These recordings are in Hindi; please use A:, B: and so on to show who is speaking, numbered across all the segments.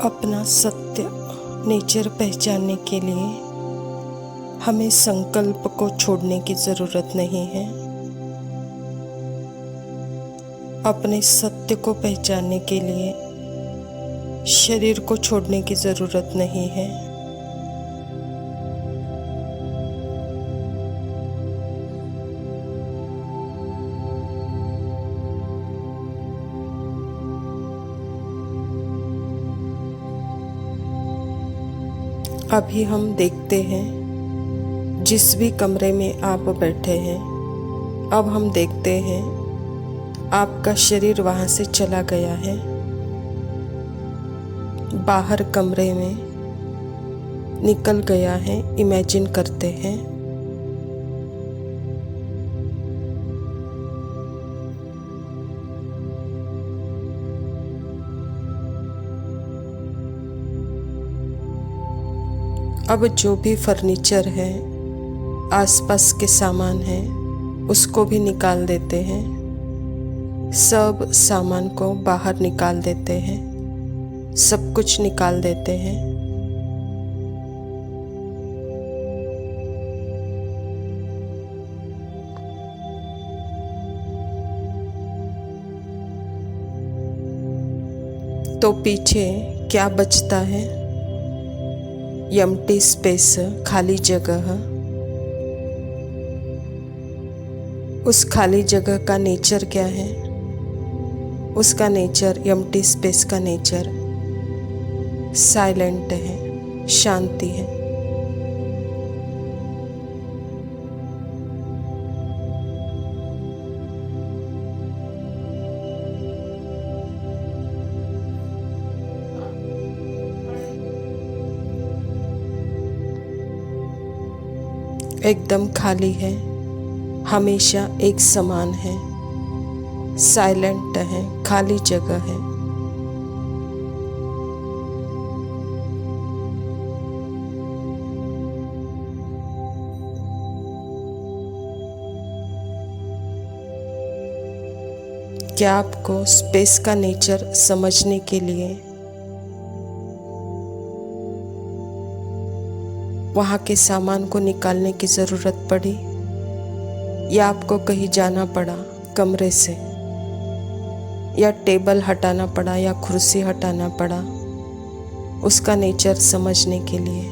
A: अपना सत्य नेचर पहचानने के लिए हमें संकल्प को छोड़ने की ज़रूरत नहीं है। अपने सत्य को पहचानने के लिए शरीर को छोड़ने की ज़रूरत नहीं है। अभी हम देखते हैं जिस भी कमरे में आप बैठे हैं, अब हम देखते हैं आपका शरीर वहाँ से चला गया है। बाहर कमरे में निकल गया है। इमेजिन करते हैं। अब जो भी फर्नीचर है, आसपास के सामान है, उसको भी निकाल देते हैं। सब सामान को बाहर निकाल देते हैं। सब कुछ निकाल देते हैं। तो पीछे क्या बचता है? एम्प्टी स्पेस, खाली जगह। उस खाली जगह का नेचर क्या है? उसका नेचर, एम्प्टी स्पेस का नेचर साइलेंट है, शांति है। एकदम खाली है, हमेशा एक समान है, साइलेंट है, खाली जगह है। क्या आपको स्पेस का नेचर समझने के लिए वहाँ के सामान को निकालने की ज़रूरत पड़ी, या आपको कहीं जाना पड़ा कमरे से, या टेबल हटाना पड़ा, या कुर्सी हटाना पड़ा उसका नेचर समझने के लिए?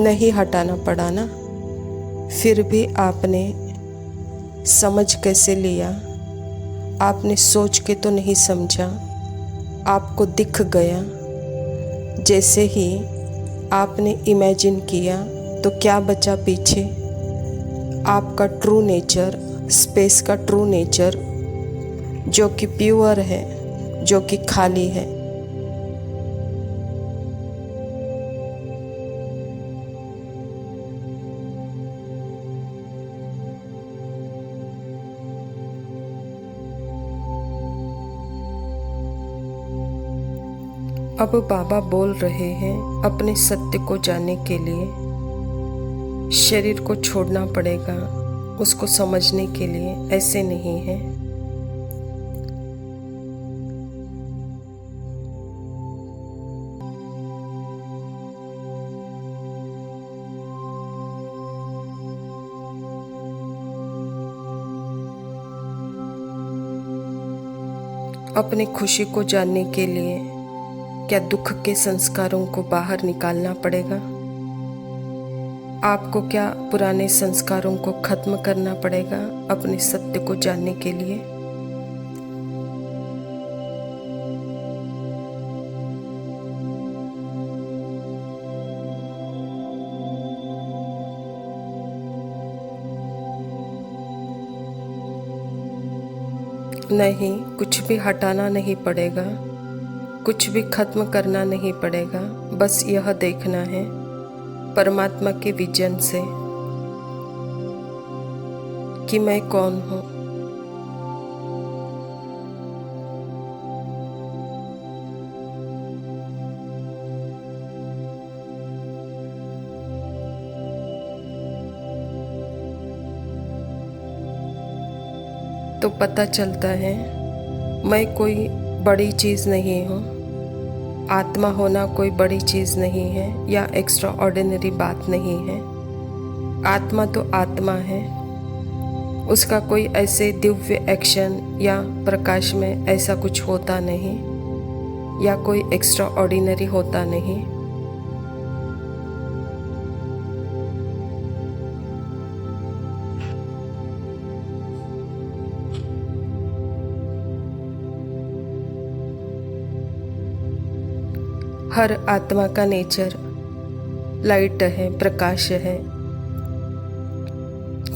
A: नहीं हटाना पड़ा ना? फिर भी आपने समझ कैसे लिया? आपने सोच के तो नहीं समझा, आपको दिख गया। जैसे ही आपने इमेजिन किया तो क्या बचा पीछे? आपका ट्रू नेचर, स्पेस का ट्रू नेचर, जो कि प्योर है, जो कि खाली है। अब बाबा बोल रहे हैं अपने सत्य को जानने के लिए शरीर को छोड़ना पड़ेगा, उसको समझने के लिए। ऐसे नहीं है। अपनी खुशी को जानने के लिए क्या दुख के संस्कारों को बाहर निकालना पड़ेगा? आपको क्या पुराने संस्कारों को खत्म करना पड़ेगा अपने सत्य को जानने के लिए? नहीं, कुछ भी हटाना नहीं पड़ेगा, कुछ भी खत्म करना नहीं पड़ेगा। बस यह देखना है परमात्मा के विजन से कि मैं कौन हूँ। तो पता चलता है मैं कोई बड़ी चीज़ नहीं हूँ। आत्मा होना कोई बड़ी चीज़ नहीं है या एक्स्ट्रा ऑर्डिनरी बात नहीं है। आत्मा तो आत्मा है, उसका कोई ऐसे दिव्य एक्शन या प्रकाश में ऐसा कुछ होता नहीं या कोई एक्स्ट्रा ऑर्डिनरी होता नहीं। हर आत्मा का नेचर लाइट है, प्रकाश है।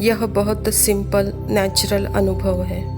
A: यह बहुत सिंपल नेचुरल अनुभव है।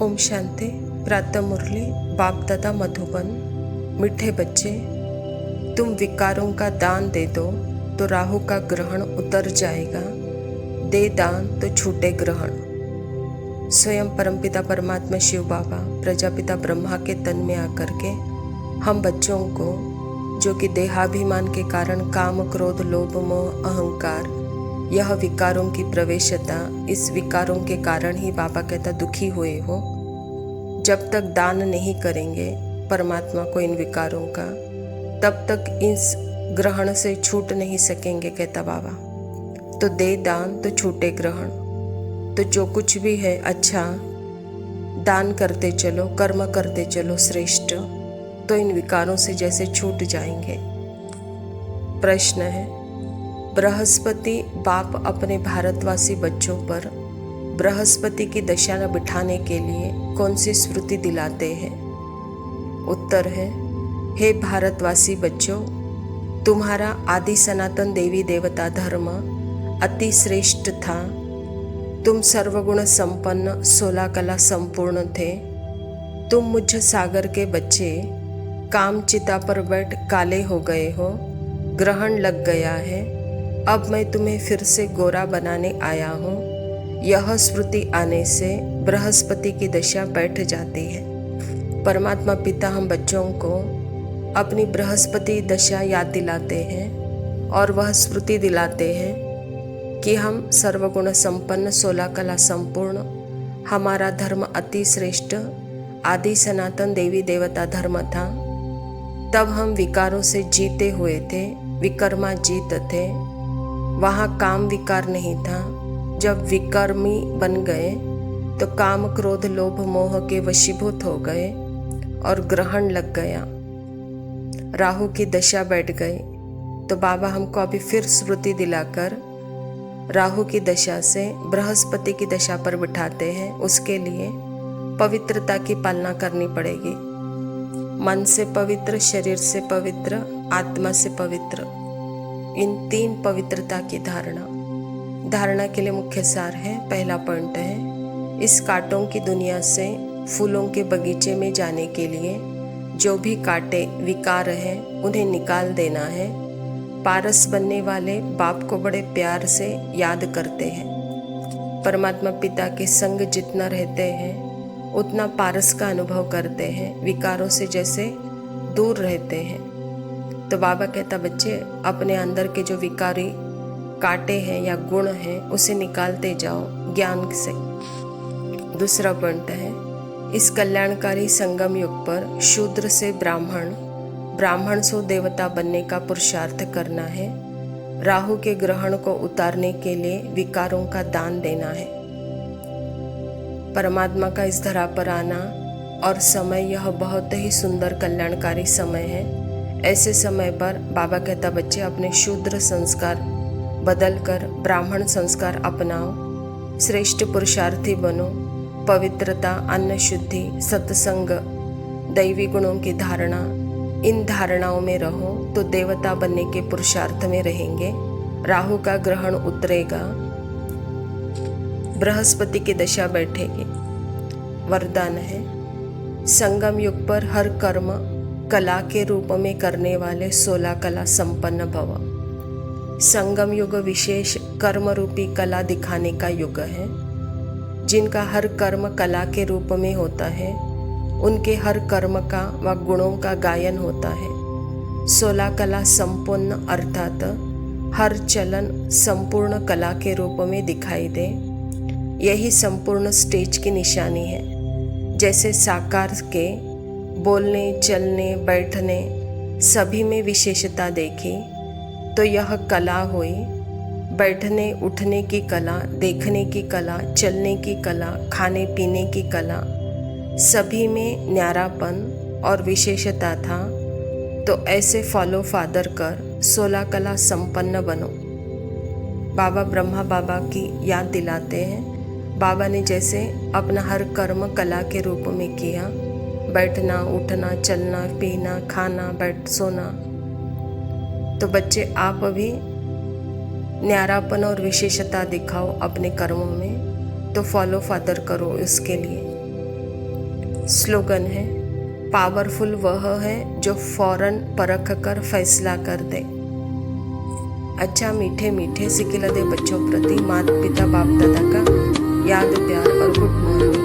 A: ओम शांति। प्रातः मुरली बाप दादा मधुबन। मीठे बच्चे, तुम विकारों का दान दे दो तो राहु का ग्रहण उतर जाएगा। दे दान तो छूटे ग्रहण। स्वयं परमपिता परमात्मा शिव बाबा प्रजापिता ब्रह्मा के तन में आकर के हम बच्चों को, जो कि देहाभिमान के कारण काम क्रोध लोभ मोह अहंकार, यह विकारों की प्रवेशता, इस विकारों के कारण ही बाबा कहता दुखी हुए हो। जब तक दान नहीं करेंगे परमात्मा को इन विकारों का, तब तक इस ग्रहण से छूट नहीं सकेंगे कहता बाबा। तो दे दान तो छूटे ग्रहण। तो जो कुछ भी है अच्छा दान करते चलो, कर्म करते चलो श्रेष्ठ, तो इन विकारों से जैसे छूट जाएंगे। प्रश्न है, बृहस्पति बाप अपने भारतवासी बच्चों पर बृहस्पति की दशा न बिठाने के लिए कौन सी स्मृति दिलाते हैं? उत्तर है, हे भारतवासी बच्चों, तुम्हारा आदि सनातन देवी देवता धर्म अति श्रेष्ठ था। तुम सर्वगुण संपन्न 16 कला संपूर्ण थे। तुम मुझ सागर के बच्चे काम चिता पर बैठ काले हो गए हो, ग्रहण लग गया है। अब मैं तुम्हें फिर से गोरा बनाने आया हूँ। यह स्मृति आने से बृहस्पति की दशा बैठ जाती है। परमात्मा पिता हम बच्चों को अपनी बृहस्पति दशा याद दिलाते हैं और वह स्मृति दिलाते हैं कि हम सर्वगुण संपन्न 16 कला संपूर्ण, हमारा धर्म अति श्रेष्ठ आदि सनातन देवी देवता धर्म था। तब हम विकारों से जीते हुए थे, विकर्मा जीत थे। वहाँ काम विकार नहीं था। जब विकर्मी बन गए तो काम क्रोध लोभ मोह के वशीभूत हो गए और ग्रहण लग गया, राहु की दशा बैठ गई। तो बाबा हमको अभी फिर स्मृति दिलाकर राहु की दशा से बृहस्पति की दशा पर बिठाते हैं। उसके लिए पवित्रता की पालना करनी पड़ेगी। मन से पवित्र, शरीर से पवित्र, आत्मा से पवित्र, इन 3 पवित्रता की धारणा के लिए मुख्य सार है। पहला पॉइंट है, इस कांटों की दुनिया से फूलों के बगीचे में जाने के लिए जो भी कांटे विकार हैं उन्हें निकाल देना है। पारस बनने वाले बाप को बड़े प्यार से याद करते हैं। परमात्मा पिता के संग जितना रहते हैं उतना पारस का अनुभव करते हैं, विकारों से जैसे दूर रहते हैं। तो बाबा कहता बच्चे अपने अंदर के जो विकारी कांटे हैं या गुण हैं उसे निकालते जाओ ज्ञान से। दूसरा पॉइंट है, इस कल्याणकारी संगम युग पर शूद्र से ब्राह्मण, ब्राह्मण से देवता बनने का पुरुषार्थ करना है। राहु के ग्रहण को उतारने के लिए विकारों का दान देना है। परमात्मा का इस धरा पर आना और समय यह बहुत ही सुंदर कल्याणकारी समय है। ऐसे समय पर बाबा कहता बच्चे अपने शूद्र संस्कार बदल कर ब्राह्मण संस्कार अपनाओ। श्रेष्ठ पुरुषार्थी बनो। पवित्रता, अन्न शुद्धि, सत्संग, दैवी गुणों की धारणा, इन धारणाओं में रहो तो देवता बनने के पुरुषार्थ में रहेंगे। राहु का ग्रहण उतरेगा, बृहस्पति की दशा बैठेगी। वरदान है, संगम युग पर हर कर्म कला के रूप में करने वाले 16 कला संपन्न भव। संगम युग विशेष कर्म रूपी कला दिखाने का युग है। जिनका हर कर्म कला के रूप में होता है, उनके हर कर्म का व गुणों का गायन होता है। 16 कला संपूर्ण अर्थात हर चलन संपूर्ण कला के रूप में दिखाई दे, यही संपूर्ण स्टेज की निशानी है। जैसे साकार के बोलने, चलने, बैठने सभी में विशेषता देखी तो यह कला हुई। बैठने उठने की कला, देखने की कला, चलने की कला, खाने पीने की कला, सभी में न्यारापन और विशेषता था। तो ऐसे फॉलो फादर कर 16 कला संपन्न बनो। बाबा ब्रह्मा बाबा की याद दिलाते हैं। बाबा ने जैसे अपना हर कर्म कला के रूप में किया, बैठना, उठना, चलना, पीना, खाना, सोना, तो बच्चे आप भी न्यारापन और विशेषता दिखाओ अपने कर्मों में, तो फॉलो फादर करो। इसके लिए स्लोगन है, पावरफुल वह है जो फौरन परख कर फैसला कर दे। अच्छा मीठे मीठे सिखिला दे बच्चों प्रति माता पिता बाप दादा का याद, प्यार और गुड मॉर्निंग।